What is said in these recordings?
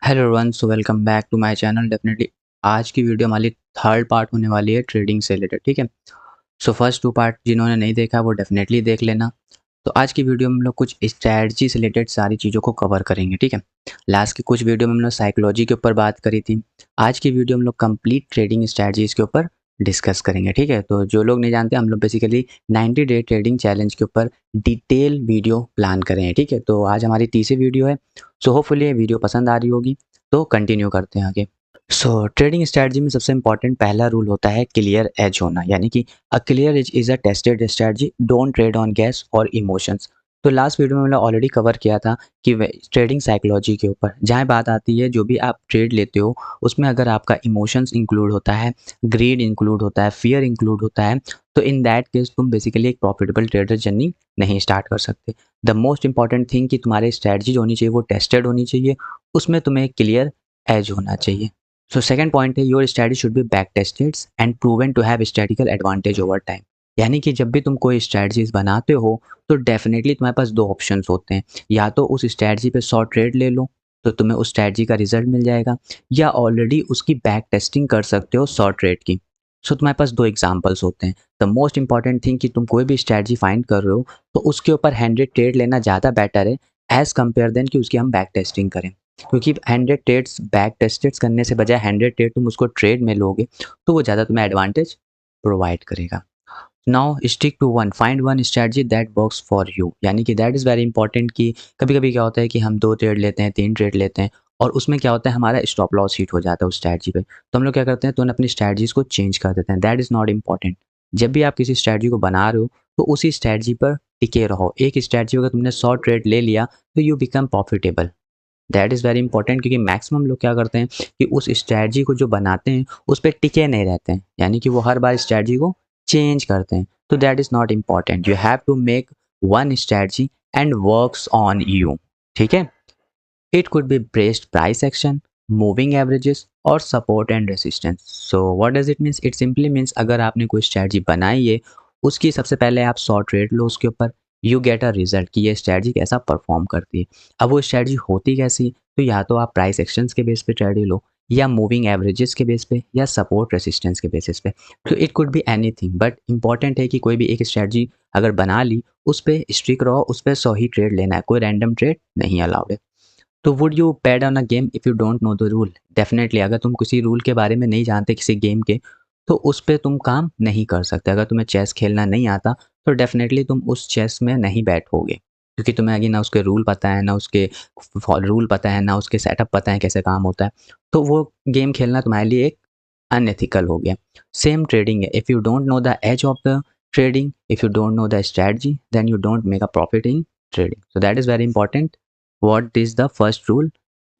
Hello everyone, so welcome back to my channel. Definitely आज की video हमारी third part होने वाली है ट्रेडिंग से रिलेटेड। ठीक है, सो फर्स्ट 2 पार्ट जिन्होंने नहीं देखा वो डेफिनेटली देख लेना। तो आज की वीडियो में हम लोग कुछ स्ट्रैटेजी से रिलेटेड सारी चीज़ों को कवर करेंगे। ठीक है, लास्ट की कुछ वीडियो में हम लोग साइकोलॉजी के ऊपर बात करी थी। आज की वीडियो हम लोग कंप्लीट ट्रेडिंग स्ट्रैटेजीज के ऊपर डिस्कस करेंगे। ठीक है, तो जो लोग नहीं जानते, हम लोग बेसिकली 90 डे ट्रेडिंग चैलेंज के ऊपर डिटेल वीडियो प्लान करें। ठीक है, तो आज हमारी तीसरी वीडियो है। सो होपफुली ये वीडियो पसंद आ रही होगी, तो कंटिन्यू करते हैं आगे। सो ट्रेडिंग स्ट्रैटेजी में सबसे इंपॉर्टेंट पहला रूल होता है क्लियर एज होना, यानी कि a clear edge is a tested strategy, don't trade on guess और इमोशंस। तो लास्ट वीडियो में मैंने ऑलरेडी कवर किया था कि ट्रेडिंग साइकोलॉजी के ऊपर जहाँ बात आती है, जो भी आप ट्रेड लेते हो उसमें अगर आपका इमोशंस इंक्लूड होता है, ग्रीड इंक्लूड होता है, फियर इंक्लूड होता है, तो इन दैट केस तुम बेसिकली एक प्रॉफिटेबल ट्रेडर जर्नी नहीं स्टार्ट कर सकते। द मोस्ट इंपॉर्टेंट थिंग कि तुम्हारी स्ट्रैटेजी जो होनी चाहिए वो टेस्टेड होनी चाहिए, उसमें तुम्हें क्लियर एज होना चाहिए। सो सेकंड पॉइंट है, your strategy should be back tested and proven to have statistical advantage over time. यानी कि जब भी तुम कोई स्ट्रैटेजीज बनाते हो तो डेफिनेटली तुम्हारे पास दो ऑप्शंस होते हैं, या तो उस स्ट्रैटेजी पे 100 ट्रेड ले लो तो तुम्हें उस स्ट्रैटेजी का रिजल्ट मिल जाएगा, या ऑलरेडी उसकी बैक टेस्टिंग कर सकते हो 100 ट्रेड की। सो तुम्हारे पास दो एग्जाम्पल्स होते हैं। द मोस्ट इंपॉर्टेंट थिंग कि तुम कोई भी स्ट्रैटेजी फाइंड कर रहे हो तो उसके ऊपर 100 ट्रेड लेना ज़्यादा बेटर है एज कम्पेयर देन कि उसकी हम बैक टेस्टिंग करें। क्योंकि 100 ट्रेड्स बैक टेस्टेड करने से बजाय 100 ट्रेड तुम उसको ट्रेड में लोगे तो वो ज़्यादा तुम्हें एडवांटेज प्रोवाइड करेगा। Now stick to one, find one strategy that works for you. यानी कि दैट इज़ वेरी इंपॉर्टेंट कि कभी कभी क्या होता है कि हम 2 ट्रेड लेते हैं, 3 ट्रेड लेते हैं और उसमें क्या होता है हमारा स्टॉप लॉस हिट हो जाता है उस स्ट्रैटेजी पे, तो हम लोग क्या करते हैं, तुरंत अपनी स्ट्रैटेजीज को चेंज कर देते हैं। That is not important. जब भी आप किसी स्ट्रैटेजी को बना रहे हो तो उसी स्ट्रैटेजी पर टिके रहो। एक स्ट्रैटेजी अगर तुमने 100 ट्रेड ले लिया तो you become profitable. That is very important, क्योंकि मैक्सिमम लोग क्या करते हैं कि उस स्ट्रैटेजी को जो बनाते हैं उस पर टिके नहीं रहते हैं, यानी कि वो हर बार स्ट्रैटेजी को चेंज करते हैं। तो that is not important. You have to make one strategy and works on you. ठीक है, it could be based price action, moving averages और support and resistance. So what does it means? It simply means अगर आपने कोई strategy बनाई है, उसकी सबसे पहले आप 100 ट्रेड लो उसके ऊपर, यू गेट अ रिजल्ट कि ये स्ट्रैटेजी कैसा परफॉर्म करती है। अब वो स्ट्रैटेजी होती कैसी, तो या तो आप प्राइस एक्शंस के बेस पे ट्रेड लो, या मूविंग एवरेजेस के बेस पे, या सपोर्ट रेसिस्टेंस के बेसिस पे। तो it could be anything, but important है कि कोई भी एक स्ट्रैटेजी अगर बना ली उस पर स्ट्रिक रहो, उस पर 100 ही ट्रेड लेना है, कोई रैंडम ट्रेड नहीं अलाउड है। तो would you bat on a game if you don't know the rule? Definitely, अगर तुम किसी रूल के बारे में नहीं जानते किसी गेम के, तो उस पे तुम काम नहीं कर सकते। अगर तुम्हें चेस खेलना नहीं आता तो डेफिनेटली तुम उस चेस में नहीं बैठोगे, क्योंकि तुम्हें आगे ना उसके रूल पता है, ना उसके रूल पता है, ना उसके सेटअप पता है कैसे काम होता है। तो वो गेम खेलना तुम्हारे लिए एक अनएथिकल हो गया। सेम ट्रेडिंग है, if you don't know the edge of the trading, if you don't know the strategy, then you don't make a profit in trading. So that is very important. What is the first rule?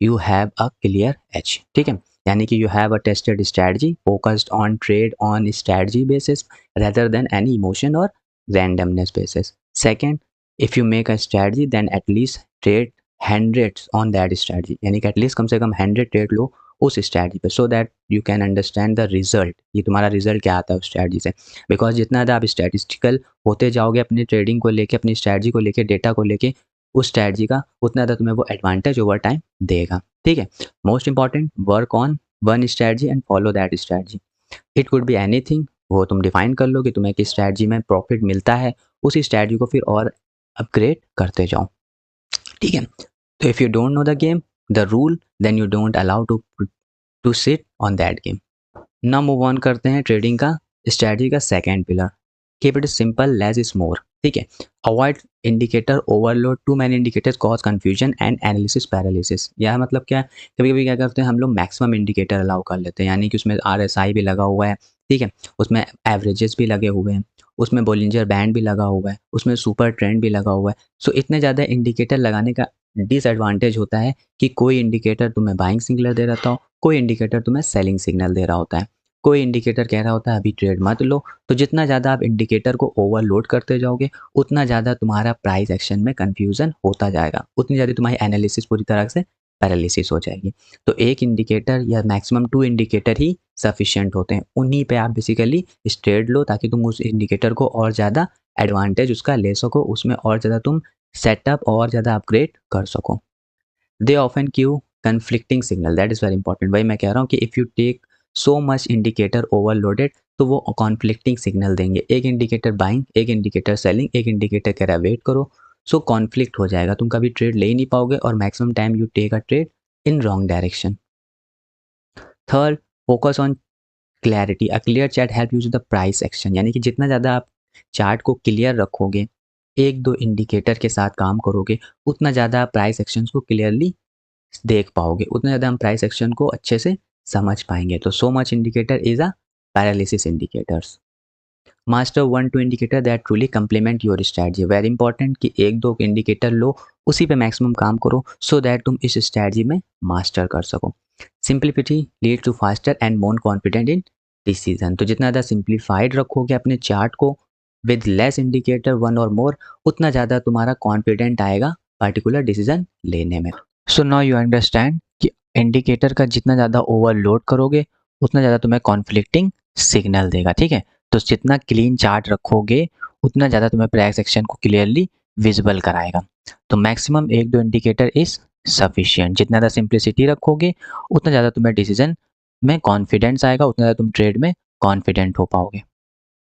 You have a clear edge. ठीक है, यानी कि you have a tested strategy focused on trade on strategy basis rather than any emotion or randomness basis. Second, if you make a strategy then at least trade hundreds on that strategy, यानी कि at least कम से कम 100 trade लो उस strategy पे, so that you can understand the result, ये तुम्हारा result क्या आता है उस स्ट्रैटेजी से। बिकॉज जितना ज़्यादा आप स्टैटिस्टिकल होते जाओगे अपनी ट्रेडिंग को लेके, अपनी स्ट्रैटेजी को लेके, डेटा को लेके, उस स्ट्रैटेजी का उतना ज़्यादा तुम्हें वो एडवांटेज ओवर टाइम देगा। ठीक है, most important, work on one strategy and follow that strategy. It could be anything, वो तुम डिफाइन कर लो कि तुम्हें किस स्ट्रैटेजी में प्रॉफिट मिलता है, उसी स्ट्रैटेजी को फिर और अपग्रेड करते जाओ। ठीक है, तो if you don't know the game, the rule, then you don't allow to sit on that game. ना मूव ऑन करते हैं ट्रेडिंग का स्ट्रैटेजी का second pillar, keep it simple, less is more. ठीक है, avoid indicator overload, too many indicators cause confusion and analysis paralysis. यह मतलब क्या है, कभी कभी क्या करते हैं हम लोग मैक्सिमम इंडिकेटर अलाउ कर लेते हैं, यानी कि उसमें RSI भी लगा हुआ है, ठीक है, उसमें एवरेजेस भी लगे हुए हैं, उसमें बोलिंजर बैंड भी लगा हुआ है, उसमें सुपर ट्रेंड भी लगा हुआ है। सो इतने ज़्यादा इंडिकेटर लगाने का डिसएडवांटेज होता है कि कोई इंडिकेटर तुम्हें बाइंग सिग्नल दे रहा था, कोई इंडिकेटर तुम्हें सेलिंग सिग्नल दे रहा होता है, कोई इंडिकेटर कह रहा होता है अभी ट्रेड मत लो। तो जितना ज़्यादा आप इंडिकेटर को ओवरलोड करते जाओगे उतना ज़्यादा तुम्हारा प्राइस एक्शन में कन्फ्यूज़न होता जाएगा, उतनी ज़्यादा तुम्हारी एनालिसिस पूरी तरह से पैरालिसिस हो जाएगी। तो एक इंडिकेटर या मैक्सिमम 2 इंडिकेटर ही सफिशिएंट होते हैं, उन्हीं पे आप बेसिकली ट्रेड लो ताकि तुम उस इंडिकेटर को और ज़्यादा एडवांटेज उसका ले सको, उसमें और ज़्यादा तुम सेटअप और ज़्यादा अपग्रेड कर सको। They often conflicting signal, that is very important. वही मैं कह रहा हूँ कि if you take so much indicator overloaded तो वो कॉन्फ्लिक्टिंग सिग्नल देंगे। एक इंडिकेटर बाइंग, एक इंडिकेटर सेलिंग, एक इंडिकेटर कह रहा है वेट करो, सो कॉन्फ्लिक्ट हो जाएगा, तुम कभी ट्रेड ले ही नहीं पाओगे और maximum time you take a trade in wrong direction. Third, focus on clarity. A clear chart help use the price action, यानी कि जितना ज़्यादा आप चार्ट को क्लियर रखोगे, एक दो इंडिकेटर के साथ काम करोगे, उतना ज़्यादा प्राइस एक्शंस को क्लियरली देख पाओगे, उतना ज़्यादा हम प्राइस एक्शन को अच्छे से समझ पाएंगे। तो सो much indicator is a paralysis indicators. Master one two indicator that truly complement your strategy. Very important कि एक दो इंडिकेटर लो, उसी पे मैक्सिमम काम करो सो दैट तुम इस स्ट्रैटेजी में मास्टर कर सको। Simplicity lead to faster and more confident in decision. तो जितना ज़्यादा सिंप्लीफाइड रखोगे अपने चार्ट को विद लेस इंडिकेटर वन और मोर, उतना ज़्यादा तुम्हारा कॉन्फिडेंट आएगा पर्टिकुलर डिसीजन लेने में। सो नाउ यू अंडरस्टैंड कि इंडिकेटर का जितना ज़्यादा ओवरलोड करोगे उतना ज़्यादा तुम्हें कॉन्फ्लिक्टिंग सिग्नल देगा, ठीक है। तो जितना क्लीन चार्ट रखोगे उतना ज़्यादा तुम्हें प्राइस एक्शन को क्लियरली विजिबल कराएगा। तो मैक्सिमम एक दो इंडिकेटर इज सफिशिएंट। जितना ज़्यादा सिंप्लिसिटी रखोगे उतना ज़्यादा तुम्हें डिसीजन में कॉन्फिडेंस आएगा, उतना ज़्यादा तुम ट्रेड में कॉन्फिडेंट हो पाओगे।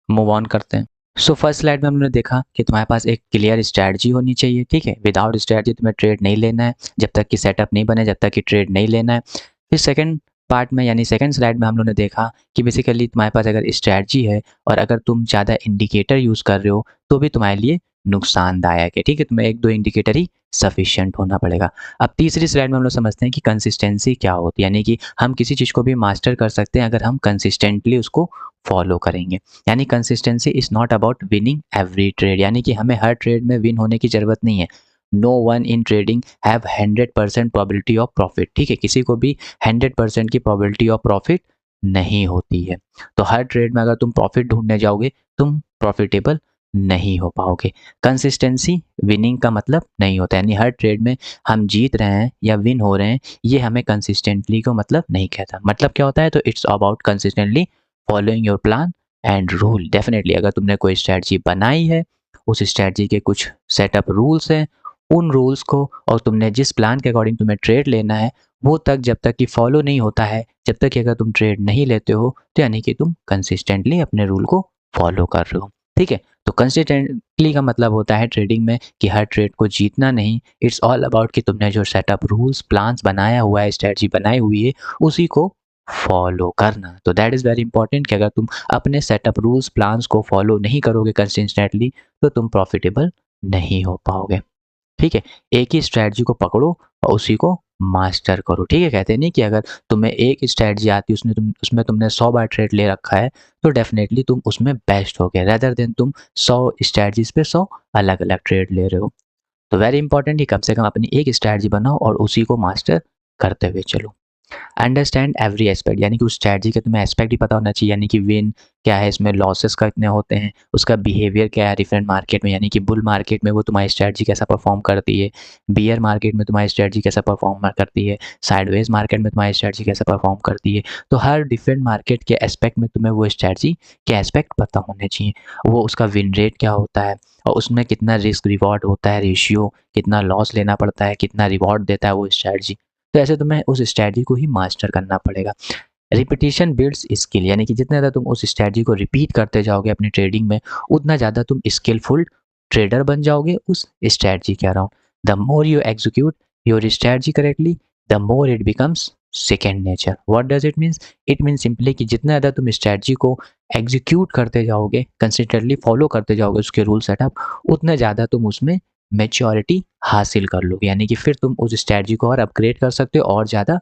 मूव ऑन करते हैं। सो फर्स्ट स्लाइड में हमने देखा कि तुम्हारे पास एक क्लियर स्ट्रैटेजी होनी चाहिए, ठीक है। विदाउट स्ट्रैटेजी तुम्हें ट्रेड नहीं लेना है, जब तक कि सेटअप नहीं बने, जब तक कि ट्रेड नहीं लेना है। फिर सेकंड पार्ट में यानी सेकंड स्लाइड में हम लोगों ने देखा कि बेसिकली तुम्हारे पास अगर स्ट्रैटेजी है और अगर तुम ज़्यादा इंडिकेटर यूज़ कर रहे हो तो भी तुम्हारे लिए नुकसानदायक है, ठीक है। तुम्हें एक दो इंडिकेटर ही सफिशिएंट होना पड़ेगा। अब तीसरी स्लाइड में हम लोग समझते हैं कि कंसिस्टेंसी क्या होती है, यानी कि हम किसी चीज़ को भी मास्टर कर सकते हैं अगर हम कंसिस्टेंटली उसको फॉलो करेंगे। यानी consistency is not about winning every trade, यानी कि हमें हर ट्रेड में विन होने की जरूरत नहीं है। No one in trading have 100% probability of profit, ठीक है। किसी को भी 100% की प्रोबेबिलिटी ऑफ प्रॉफिट नहीं होती है। तो हर ट्रेड में अगर तुम प्रॉफिट ढूंढने जाओगे तुम प्रॉफिटेबल नहीं हो पाओगे। कंसिस्टेंसी विनिंग का मतलब नहीं होता, यानी हर ट्रेड में हम जीत रहे हैं या विन हो रहे हैं ये हमें कंसिस्टेंटली को मतलब नहीं कहता। मतलब क्या होता है, तो it's about consistently following your plan and rule. Definitely अगर तुमने कोई स्ट्रैटेजी बनाई है, उस स्ट्रैटेजी के कुछ सेटअप रूल्स हैं, उन रूल्स को और तुमने जिस प्लान के अकॉर्डिंग तुम्हें ट्रेड लेना है वो तक जब तक कि फॉलो नहीं होता है, जब तक कि अगर तुम ट्रेड नहीं लेते हो तो यानी कि तुम कंसिस्टेंटली अपने रूल को फॉलो कर रहे हो, ठीक है। तो कंसिस्टेंटली का मतलब होता है ट्रेडिंग में कि हर ट्रेड को जीतना नहीं, इट्स ऑल अबाउट कि तुमने जो सेटअप रूल्स प्लान्स बनाया हुआ है, स्ट्रैटेजी बनाई हुई है, उसी को फॉलो करना। तो दैट इज़ वेरी इंपॉर्टेंट कि अगर तुम अपने सेटअप रूल्स प्लान्स को फॉलो नहीं करोगे कंसिस्टेंटली तो तुम प्रॉफिटेबल नहीं हो पाओगे, ठीक है। एक ही स्ट्रैटेजी को पकड़ो और उसी को मास्टर करो, ठीक है। कहते नहीं कि अगर तुम्हें एक स्ट्रैटेजी आती है उसमें तुमने 100 बार ट्रेड ले रखा है तो डेफिनेटली तुम उसमें बेस्ट हो गए, रेदर देन तुम 100 स्ट्रैटेजीज पे 100 अलग अलग ट्रेड ले रहे हो। तो वेरी इंपॉर्टेंट कि कम से कम अपनी एक स्ट्रैटेजी बनाओ और उसी को मास्टर करते हुए चलो। अंडरस्टैंड एवरी एस्पेक्ट, यानी कि उस स्ट्रैटेजी के तुम्हें एस्पेक्ट ही पता होना चाहिए, यानी कि विन क्या है, इसमें लॉसेस कितने होते हैं, उसका बिहेवियर क्या है डिफरेंट मार्केट में, यानी कि बुल मार्केट में वो तुम्हारी स्ट्रैटेजी कैसा परफॉर्म करती है, बियर मार्केट में तुम्हारी स्ट्रैटेजी कैसा परफॉर्म करती है, साइडवेज मार्केट में तुम्हारी स्ट्रैटेजी कैसा परफॉर्म करती है। तो हर डिफरेंट मार्केट के एस्पेक्ट में तुम्हें वो स्ट्रैटेजी के एस्पेक्ट पता होने चाहिए, वो उसका विन रेट क्या होता है और उसमें कितना रिस्क रिवॉर्ड होता है, रेशियो कितना लॉस लेना पड़ता है, कितना रिवॉर्ड देता है वो स्ट्रैटेजी। तो ऐसे तुम्हें उस स्ट्रैटेजी को ही मास्टर करना पड़ेगा। रिपीटिशन बिल्ड्स स्किल, यानी कि जितना ज़्यादा तुम उस स्ट्रैटेजी को रिपीट करते जाओगे अपनी ट्रेडिंग में उतना ज़्यादा तुम स्किलफुल ट्रेडर बन जाओगे उस स्ट्रैटेजी के around. The more you execute your strategy correctly the more it becomes second nature. What does it means? It means simply कि जितना ज़्यादा तुम स्ट्रैटेजी को एग्जीक्यूट करते जाओगे, कंसिस्टेंटली फॉलो करते जाओगे उसके रूल सेटअप, उतना ज़्यादा तुम उसमें मैच्योरिटी हासिल कर लोगे, यानी कि फिर तुम उस स्ट्रैटेजी को और अपग्रेड कर सकते हो और ज़्यादा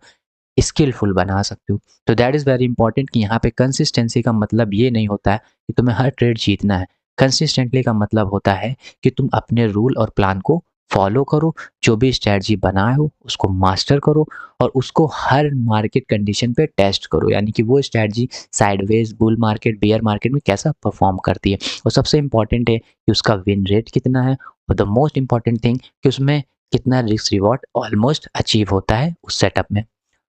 स्किलफुल बना सकते हो। तो दैट इज़ वेरी इंपॉर्टेंट कि यहाँ पे कंसिस्टेंसी का मतलब ये नहीं होता है कि तुम्हें हर ट्रेड जीतना है। कंसिस्टेंटली का मतलब होता है कि तुम अपने रूल और प्लान को फॉलो करो, जो भी स्ट्रैटेजी बनाए हो उसको मास्टर करो और उसको हर मार्केट कंडीशन पे टेस्ट करो, यानी कि वो strategy sideways, bull market, bear market में कैसा परफॉर्म करती है। और सबसे इंपॉर्टेंट है कि उसका विन रेट कितना है और द मोस्ट इंपॉर्टेंट थिंग कि उसमें कितना रिस्क रिवॉर्ड ऑलमोस्ट अचीव होता है उस सेटअप में,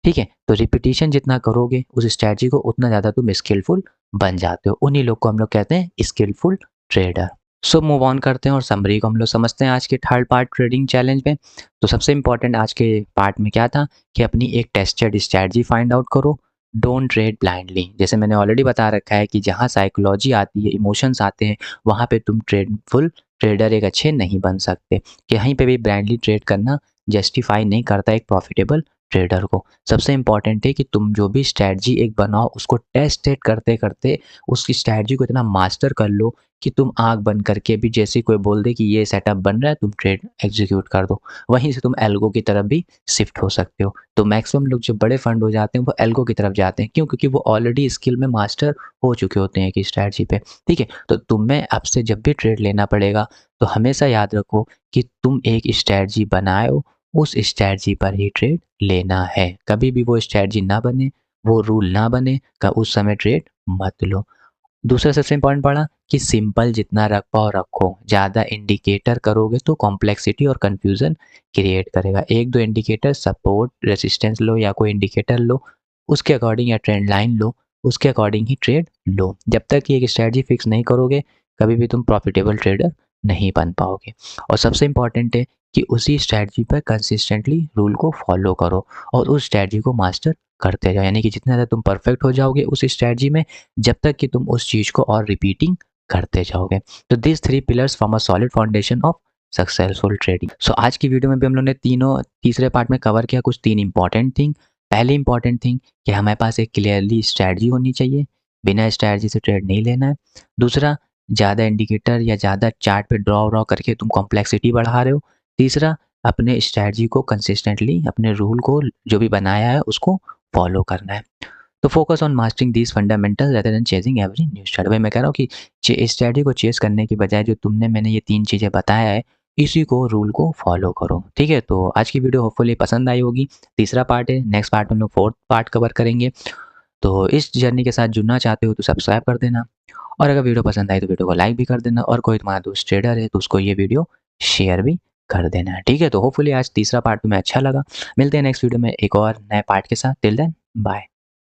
ठीक है। तो रिपीटिशन जितना करोगे उस स्ट्रैटेजी को उतना ज़्यादा तुम स्किलफुल बन जाते हो। उन्हीं लोग को हम लोग कहते हैं skillful trader. So move on करते हैं और समरी को हम लोग समझते हैं आज के थर्ड पार्ट ट्रेडिंग चैलेंज में। तो सबसे इंपॉर्टेंट आज के पार्ट में क्या था कि अपनी एक टेस्टेड स्ट्रैटेजी फाइंड आउट करो। डोंट ट्रेड ब्लाइंडली, जैसे मैंने ऑलरेडी बता रखा है कि जहाँ साइकोलॉजी आती है, इमोशंस आते हैं, वहाँ पे तुम ट्रेडफुल ट्रेडर एक अच्छे नहीं बन सकते। कहीं पे भी ब्लाइंडली ट्रेड करना जस्टिफाई नहीं करता एक प्रॉफिटेबल ट्रेडर को। सबसे इंपॉर्टेंट है कि तुम जो भी स्ट्रैटेजी एक बनाओ उसको टेस्ट करते करते उसकी स्ट्रैटेजी को इतना मास्टर कर लो कि तुम आँख बंद करके भी जैसे कोई बोल दे कि ये सेटअप बन रहा है, तुम ट्रेड एग्जीक्यूट कर दो। वहीं से तुम एल्गो की तरफ भी शिफ्ट हो सकते हो। तो मैक्सिमम लोग जो बड़े फंड हो जाते हैं वो एल्गो की तरफ जाते हैं। क्यों? क्योंकि वो ऑलरेडी स्किल में मास्टर हो चुके होते हैं एक स्ट्रैटेजी पे। ठीक है? तो तुम्हें अब से जब भी ट्रेड लेना पड़ेगा तो हमेशा याद रखो कि तुम एक स्ट्रैटेजी बनाओ, उस स्ट्रैटेजी पर ही ट्रेड लेना है। कभी भी वो स्ट्रैटेजी ना बने, वो रूल ना बने का उस समय ट्रेड मत लो। दूसरा सबसे इम्पोर्टेंट पड़ा कि सिंपल जितना रख पाओ रखो। ज़्यादा इंडिकेटर करोगे तो कॉम्प्लेक्सिटी और कन्फ्यूज़न क्रिएट करेगा। एक दो इंडिकेटर सपोर्ट रेसिस्टेंस लो या कोई इंडिकेटर लो, उसके अकॉर्डिंग या ट्रेंड लाइन लो, उसके अकॉर्डिंग ही ट्रेड लो। जब तक कि एक स्ट्रैटेजी फिक्स नहीं करोगे कभी भी तुम प्रॉफिटेबल ट्रेडर नहीं बन पाओगे। और सबसे इम्पॉर्टेंट है कि उसी स्ट्रैटेजी पर कंसिस्टेंटली रूल को फॉलो करो और उस स्ट्रैटेजी को मास्टर करते जाओ। यानी कि जितना ज़्यादा तुम परफेक्ट हो जाओगे उस स्ट्रैटेजी में, जब तक कि तुम उस चीज़ को और रिपीटिंग करते जाओगे। तो this 3 pillars form a solid foundation of successful trading. So आज की वीडियो में भी हम लोग ने तीनों तीसरे पार्ट में कवर किया कुछ 3 इंपॉर्टेंट थिंग। पहली इंपॉर्टेंट थिंग कि हमारे पास एक क्लियरली स्ट्रैटेजी होनी चाहिए, बिना स्ट्रैटेजी से ट्रेड नहीं लेना है। दूसरा, ज़्यादा इंडिकेटर या ज़्यादा चार्ट पे ड्रॉ करके तुम कॉम्प्लेक्सिटी बढ़ा रहे हो। तीसरा, अपने स्ट्रैटेजी को कंसिस्टेंटली अपने रूल को जो भी बनाया है उसको फॉलो करना है। तो focus on mastering these fundamental rather than chasing every new start. भाई मैं कह रहा हूँ कि स्ट्रैटेजी को चेस करने की बजाय जो तुमने मैंने ये 3 चीज़ें बताया है, इसी को रूल को फॉलो करो। ठीक है? तो आज की वीडियो होपफुली पसंद आई होगी। तीसरा पार्ट है, नेक्स्ट पार्ट में हम लोग फोर्थ पार्ट कवर करेंगे। तो इस जर्नी के साथ जुड़ना चाहते हो तो सब्सक्राइब कर देना, और अगर वीडियो पसंद आई तो वीडियो को लाइक भी कर देना, और कोई तुम्हारा दोस्त ट्रेडर है तो उसको ये वीडियो शेयर भी कर देना। ठीक है? तो होपफुली आज तीसरा पार्ट तुम्हें अच्छा लगा। मिलते हैं नेक्स्ट वीडियो में एक और नए पार्ट के साथ। Till then bye.